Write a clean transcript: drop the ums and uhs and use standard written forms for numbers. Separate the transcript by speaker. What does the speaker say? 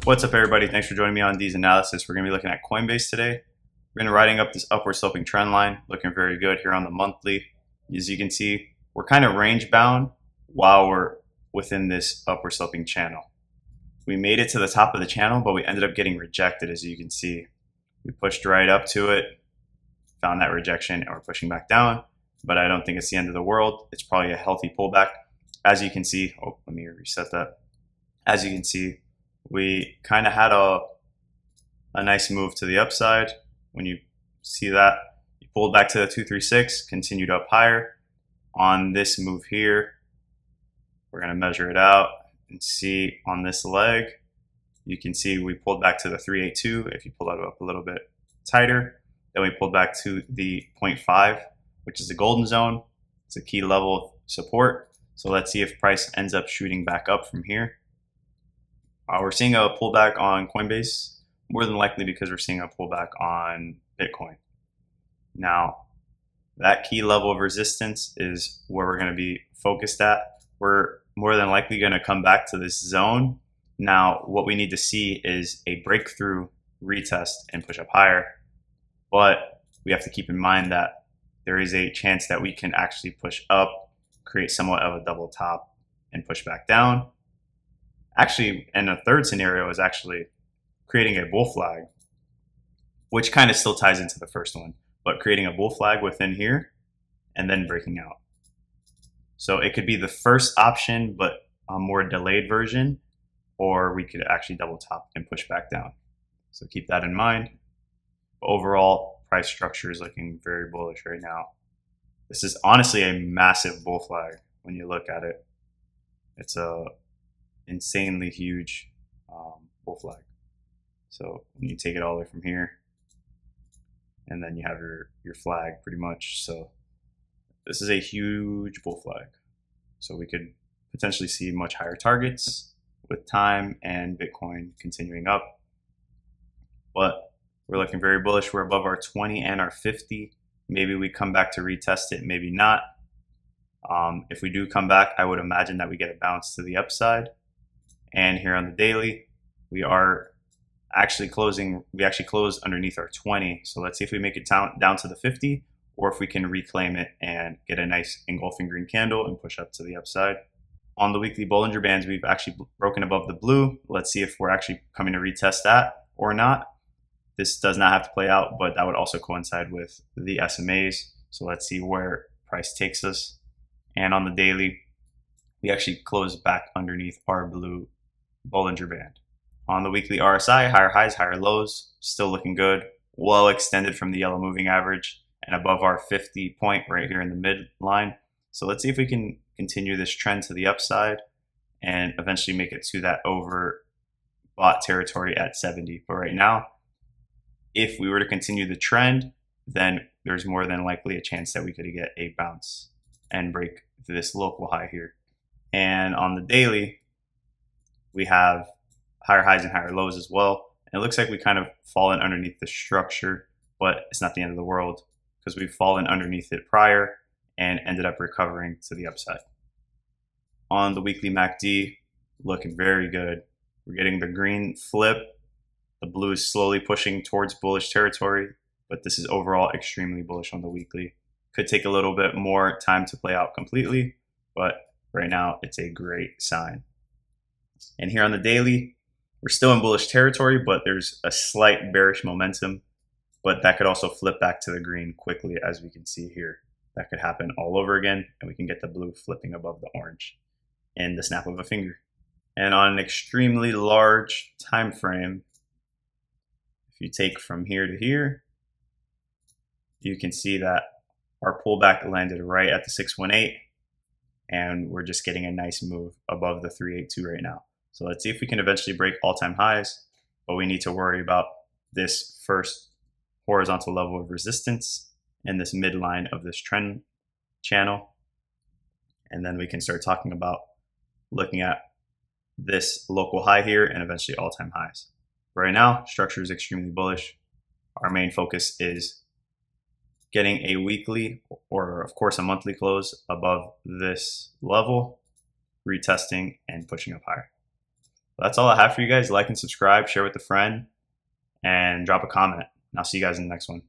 Speaker 1: What's up, everybody? Thanks for joining me on D's analysis. We're going to be looking at Coinbase today. We're going to be riding up this upward sloping trend line, looking very good here on the monthly. As you can see, we're kind of range bound while we're within this upward sloping channel. We made it to the top of the channel, but we ended up getting rejected. As you can see, we pushed right up to it, found that rejection, and we're pushing back down. But I don't think it's the end of the world. It's probably a healthy pullback. As you can see, let me reset that. As you can see, we kind of had a nice move to the upside. When you see that, you pulled back to the 236, continued up higher. On this move here, we're going to measure it out and see on this leg, you can see we pulled back to the 382. If you pull that up a little bit tighter, then we pulled back to the 0.5, which is the golden zone. It's a key level of support. So let's see if price ends up shooting back up from here. We're seeing a pullback on Coinbase, more than likely because we're seeing a pullback on Bitcoin. Now, that key level of resistance is where we're going to be focused at. We're more than likely going to come back to this zone. Now, what we need to see is a breakthrough retest and push up higher. But we have to keep in mind that there is a chance that we can actually push up, create somewhat of a double top, and push back down. Actually, and a third scenario is actually creating a bull flag, which kind of still ties into the first one, but creating a bull flag within here and then breaking out. So it could be the first option, but a more delayed version, or we could actually double top and push back down. So keep that in mind. But overall, price structure is looking very bullish right now. This is honestly a massive bull flag when you look at it. It's a insanely huge bull flag. So when you take it all the way from here, and then you have your flag pretty much. So this is a huge bull flag. So we could potentially see much higher targets with time and Bitcoin continuing up. But we're looking very bullish. We're above our 20 and our 50. Maybe we come back to retest it, maybe not. If we do come back, I would imagine that we get a bounce to the upside. And here on the daily, we actually closed underneath our 20. So let's see if we make it down to the 50, or if we can reclaim it and get a nice engulfing green candle and push up to the upside. On the weekly Bollinger Bands, we've actually broken above the blue. Let's see if we're actually coming to retest that or not. This does not have to play out, but that would also coincide with the SMAs. So let's see where price takes us. And on the daily, we actually closed back underneath our blue Bollinger Band. On the weekly RSI, higher highs, higher lows, still looking good, well extended from the yellow moving average and above our 50 point right here in the midline. So let's see if we can continue this trend to the upside and eventually make it to that overbought territory at 70. But right now, if we were to continue the trend, then there's more than likely a chance that we could get a bounce and break this local high here. And on the daily, we have higher highs and higher lows as well. And it looks like we kind of fallen underneath the structure, but it's not the end of the world because we've fallen underneath it prior and ended up recovering to the upside. On the weekly MACD, looking very good. We're getting the green flip. The blue is slowly pushing towards bullish territory, but this is overall extremely bullish on the weekly. Could take a little bit more time to play out completely, but right now it's a great sign. And here on the daily, we're still in bullish territory, but there's a slight bearish momentum, but that could also flip back to the green quickly, as we can see here. That could happen all over again, and we can get the blue flipping above the orange in the snap of a finger. And on an extremely large time frame, if you take from here to here, you can see that our pullback landed right at the 618, and we're just getting a nice move above the 382 right now. So let's see if we can eventually break all-time highs, but we need to worry about this first horizontal level of resistance and this midline of this trend channel. And then we can start talking about looking at this local high here and eventually all-time highs. Right now, structure is extremely bullish. Our main focus is getting a weekly or of course a monthly close above this level, retesting and pushing up higher. that's all I have for you guys. Like and subscribe, share with a friend, and drop a comment. And I'll see you guys in the next one.